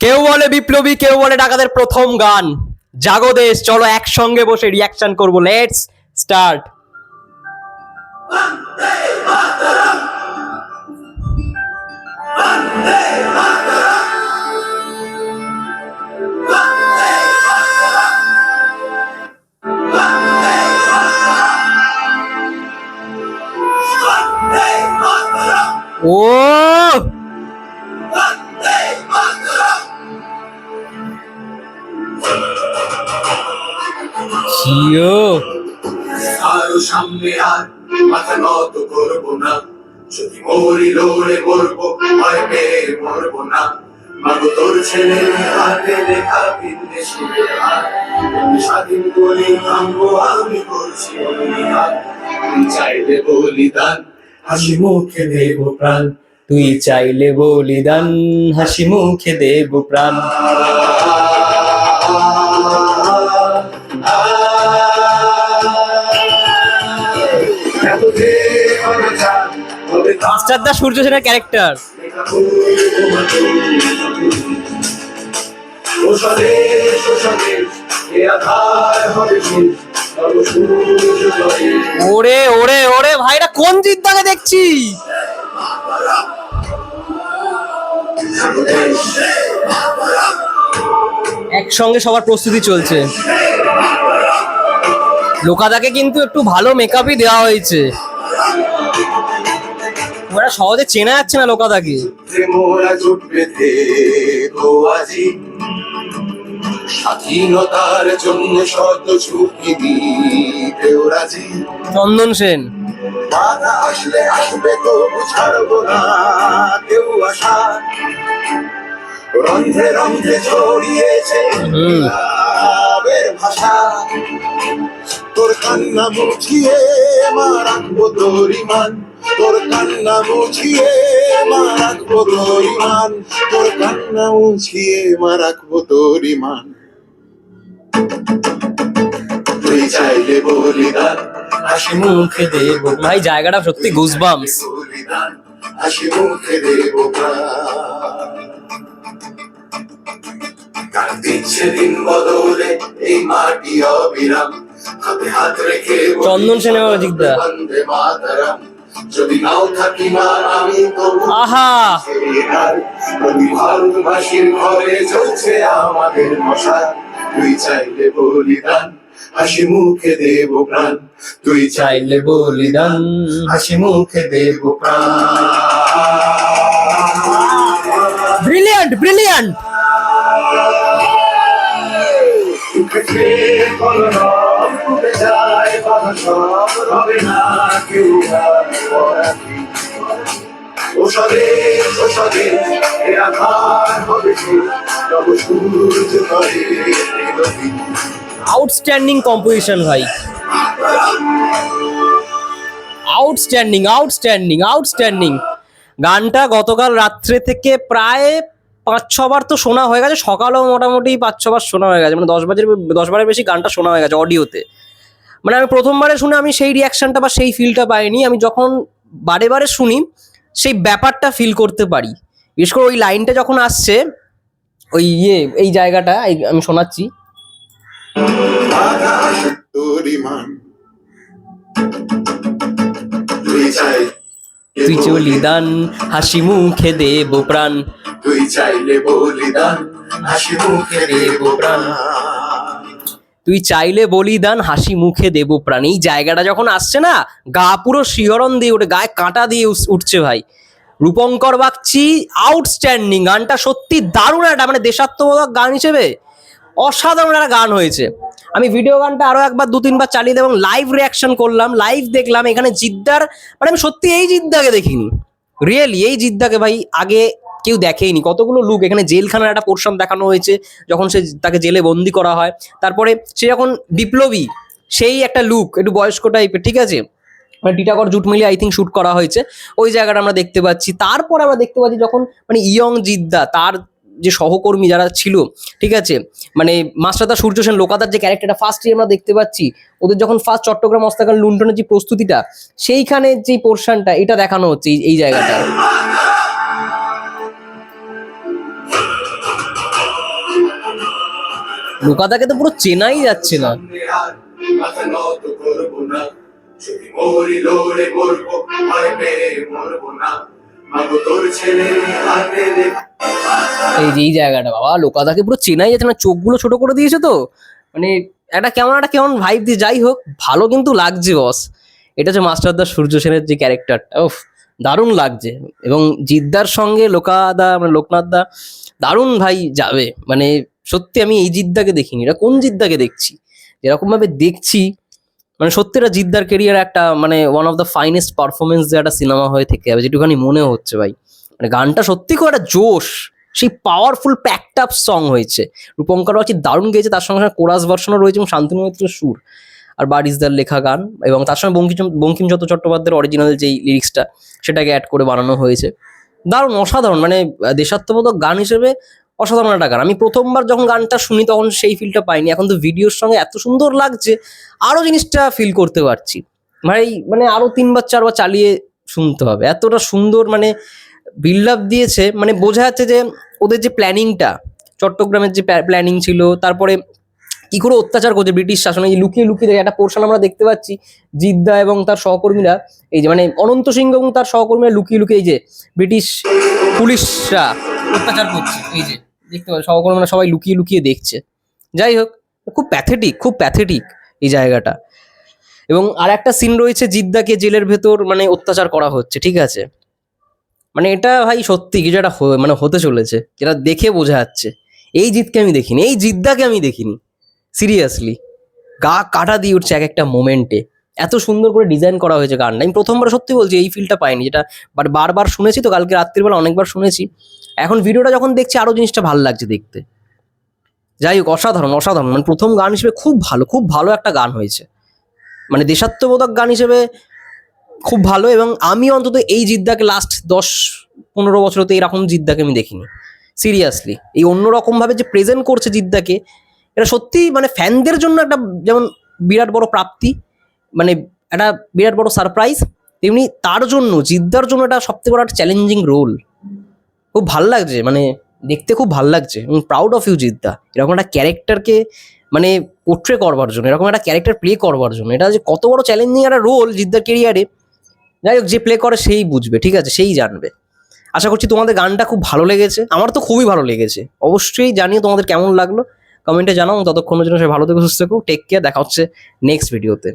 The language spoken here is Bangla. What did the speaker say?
কেউ বলে বিপ্লবী, কেউ বলে ডাকাতের প্রথম গান জাগো দেশ। চলো একসঙ্গে বসে রিয়াকশন করবো। Let's start. ও জিও আরো সামনে আর মাথা নত করবো না, যদি মরি লড়ে মরবো, ভয় পেয়ে মরবো না। মাগো তোর ছেলে হাতে লেখা বিদেশের হাত, স্বাধীন বলে ভাঙবো আমি করছি অভিযান। তুই চাইলে বলিদান, হাসি মুখে দেব প্রাণ। তুই চাইলে বলিদান, হাসি মুখে দেব প্রাণ। মাস্টারদা সূর্য সেনের ক্যারেক্টার। ওরে ওরে ওরে ভাইরা কোন জিদ্দাকে দেখছি। একসঙ্গে সবার প্রস্তুতি চলছে। লোকাদাকে কিন্তু একটু ভালো মেকআপই দেওয়া হয়েছে, ওরা সহজে চেনা যাচ্ছে না লোকাদাকে। স্বাধীনতার জন্য শত ঝুঁকি দিতেও রাজি। চন্দন সেন। বাধা আসলে আসবে, তবু ছাড়বো না কেউ আশা। রন্ধে রন্ধে ছড়িয়েছে ইনকালাবের ভাষা। তোর কান্না মুছিয়ে মা রাখবো তোর ইমান, তোর কান্না মুছিয়ে মা রাখবো তোর ইমান, তোর কান্না মুছিয়ে মা রাখবো তোর ইমান। তুই চাইলে বলিদান, হাসি মুখে দেব। ভাই জায়গাটা সত্যি গুজবাম্পস। বলিদান, হাসি মুখে দেব প্রাণ। গান দিচ্ছে দিন বদলে এই মাটি অবিরাম, হাতে হাত রেখে চন্দন সেনের জিদ্দা। বন্দে মাতরম। যদি নাও থাকি মা আমি তবু আহা প্রতি ভারতবাসীর ঘরে চলছে আমাদের মশা। তুই চাইলে বলিদান, হাসি মুখে দেব প্রাণ। তুই চাইলে বলিদান, হাসি মুখে দেব প্রাণ। Brilliant brilliant. আউটস্ট্যান্ডিং কম্পোজিশন ভাই, আউটস্ট্যান্ডিং আউটস্ট্যান্ডিং আউটস্ট্যান্ডিং। গানটা গতকাল রাত্রে থেকে প্রায় 5-6 বার তো শোনা হয়ে গেছে, সকালেও মোটামুটি 5-6 বার শোনা হয়ে গেছে, মানে 10 বারের বেশি গানটা শোনা হয়ে গেছে অডিওতে। মানে আমি প্রথমবারে শুনে আমি সেই রিয়াকশনটা বা সেই ফিলটা পাইনি। আমি যখন বারে বারে শুনি সেই ব্যাপারটা ফিল করতে পারি। বিশেষ করে ওই লাইনটা যখন আসছে, ওই এই জায়গাটা আমি শোনাচ্ছি। তুই বলিদান, হাসি মুখে দেব প্রাণ। তুই চাইলে বলিদান, হাসি মুখে দেব প্রাণ। তুই চাইলে বলিদান, হাসি মুখে দেব প্রাণ। এই জায়গাটা যখন আসছে না, গা পুরো শিহরণ দিয়ে উঠে, গায়ে কাঁটা দিয়ে উঠছে ভাই। রূপঙ্কর বাগচি আউটস্ট্যান্ডিং। গানটা সত্যি দারুণ একটা, মানে দেশাত্মবোধক গান হিসেবে অসাধারণ একটা গান হয়েছে। আমি ভিডিও গানটা আরো একবার 2-3 বার চালিয়ে এবং লাইভ রিয়াকশন করলাম, লাইভ দেখলাম। এখানে জিদ্দার, মানে আমি সত্যি এই জিদ্দাকে দেখিনি, রিয়েলি এই জিদ্দাকে ভাই আগে কেউ দেখেইনি। কতগুলো লুক, এখানে জেলখানার একটা পোর্শন দেখানো হয়েছে যখন সে তাকে জেলে বন্দি করা হয়, তারপরে সে যখন বিপ্লবী সেই একটা লুক, একটু বয়স্ক টাইপের, ঠিক আছে, মানে টিটাগড় জুট মিলিয়ে আই থিঙ্ক শুট করা হয়েছে, ওই জায়গাটা আমরা দেখতে পাচ্ছি। তারপর আমরা দেখতে পাচ্ছি যখন মানে ইয়ং জিদ্দা, তার যে সহকর্মী যারা ছিল, ঠিক আছে, মানে মাস্টারদা সূর্য সেন, লোকাদার যে ক্যারেক্টারটা ফার্স্টই আমরা দেখতে পাচ্ছি, ওদের যখন ফার্স্ট চট্টগ্রাম হত্যাকাণ্ড লুণ্ঠনের যে প্রস্তুতিটা, সেইখানে যে পোর্শনটা এটা দেখানো হচ্ছে এই জায়গাটা। লোকাদাকে তো পুরো চেনাই যাচ্ছে না। সামনে আর মাথা নত করবো না, যদি মরি লড়ে মরবো, ভয় পেয়ে মরবো না, মাগো তোর ছেলে হাতে লেখা। এই যে এই জায়গাটা বাবা, লোকাদাকে পুরো চেনাই যাচ্ছে না, চোখগুলো ছোট করে দিয়েছে তো, মানে একটা কেমন ভাইব দিয়ে, যাই হোক ভালো কিন্তু লাগছে বস। এটা হচ্ছে মাস্টারদা সূর্য সেনের যে ক্যারেক্টারটা, ওফ দারুণ লাগছে। এবং জিদ্দার সঙ্গে লোকাদা মানে লোকনাথ দা দারুণ ভাই যাবে, মানে সত্যি আমি এই জিদ্দাকে দেখিনি, এটা কোন জিদ্দাকে দেখছি, যেরকম ভাবে দেখছি মানে সত্যি এটা জিদ্দার কেরিয়ার একটা মানে one of the finest performance যে একটা সিনেমা হয়ে থেকে যাবে, যেটুখানি মনে হচ্ছে ভাই। মানে গানটা সত্যি খুব একটা জোশ, সেই পাওয়ারফুল প্যাকড আপ সং হয়েছে। রূপঙ্কর বাগচি দারুণ গেয়েছে, তার সঙ্গে সঙ্গে কোরাস ভার্সনও রয়েছে এবং শান্তনু মৈত্রের সুর আর বারিশদার লেখা গান, এবং তার সঙ্গে বঙ্কিমচন্দ্র চট্টোপাধ্যায়ের অরিজিনাল যেই লিরিক্সটা সেটাকে অ্যাড করে বানানো হয়েছে। দারুণ অসাধারণ, মানে দেশাত্মবোধক গান হিসেবে অসাধারণ একটা গান। আমি প্রথমবার যখন গানটা শুনি তখন সেই ফিলটা পাইনি, এখন তো ভিডিওর সঙ্গে এত সুন্দর লাগছে আরো জিনিসটা ফিল করতে পারছি ভাই। মানে আরো 3 বার 4 বার চালিয়ে শুনতে হবে, এতটা সুন্দর মানে বিল্ড আপ দিয়েছে। মানে বোঝা যাচ্ছে যে ওদের যে প্ল্যানিংটা, চট্টগ্রামের যে প্ল্যানিং ছিল, তারপরে কি করে অত্যাচার করছে ব্রিটিশ শাসনে, এই লুকিয়ে লুকিয়ে একটা পোর্শন আমরা দেখতে পাচ্ছি জিদ্দা এবং তার সহকর্মীরা, এই যে মানে অনন্ত সিংহ এবং তার সহকর্মীরা লুকিয়ে লুকিয়ে এই যে ব্রিটিশ পুলিশরা অত্যাচার করছে, এই যে দেখতে পাচ্ছি সহকর্মীরা সবাই লুকিয়ে লুকিয়ে দেখছে। যাই হোক খুব প্যাথেটিক এই জায়গাটা। এবং আর একটা সিন রয়েছে জিদ্দাকে জেলের ভেতর মানে অত্যাচার করা হচ্ছে, ঠিক আছে, মানে এটা ভাই সত্যি কিছু একটা মানে হতে চলেছে, যেটা দেখে বোঝা যাচ্ছে। এই জিতকে আমি দেখিনি, এই জিদ্দাকে আমি দেখিনি, সিরিয়াসলি গা কাটা দিয়ে উঠছে এক একটা মোমেন্টে। এত সুন্দর করে ডিজাইন করা হয়েছে গানটা, আমি প্রথমবার সত্যি বলছি এই ফিলটা পাইনি, যেটা বারবার শুনেছি তো, কালকে রাত্রিবেলা অনেকবার শুনেছি, এখন ভিডিওটা যখন দেখছি আরো জিনিসটা ভালো লাগছে দেখতে। যাই হোক অসাধারণ অসাধারণ, মানে প্রথম গান হিসেবে খুব ভালো একটা গান হয়েছে, মানে দেশাত্মবোধক গান হিসেবে খুব ভালো। এবং আমি অন্তত এই জিদ্দাকে লাস্ট 10-15 বছরতে এরকম জিদ্দাকে আমি দেখিনি, সিরিয়াসলি। এই অন্যরকম ভাবে যে প্রেজেন্ট করছে জিদ্দাকে, এটা সত্যি মানে ফ্যানদের জন্য একটা যেমন বিরাট বড় প্রাপ্তি, মানে একটা বিরাট বড় সারপ্রাইজ, তেমনি তার জন্য জিদ্দার জন্য এটা সবথেকে বড় একটা চ্যালেঞ্জিং রোল। খুব ভাল লাগছে, মানে দেখতে খুব ভাল লাগছে, এবং প্রাউড অফ ইউ জিদ্দা, এরকম একটা ক্যারেক্টারকে মানে পোট্রে করবার জন্য, এরকম একটা ক্যারেক্টার প্লে করবার জন্য, এটা যে কত বড় চ্যালেঞ্জিং একটা রোল জিদ্দার কেরিয়ারে। যাই হোক যে প্লে করে সেই বুঝবে, ঠিক আছে, সেই জানবে। আশা করছি তোমাদের গানটা খুব ভালো লেগেছে, আমার তো খুবই ভালো লেগেছে। অবশ্যই জানিও তোমাদের কেমন লাগলো, কমেন্টে জানাও। ততক্ষণের জন্য সবাই ভালো থেকো, সুস্থ থেকো, টেক কেয়ার, দেখা হচ্ছে নেক্সট ভিডিওতে।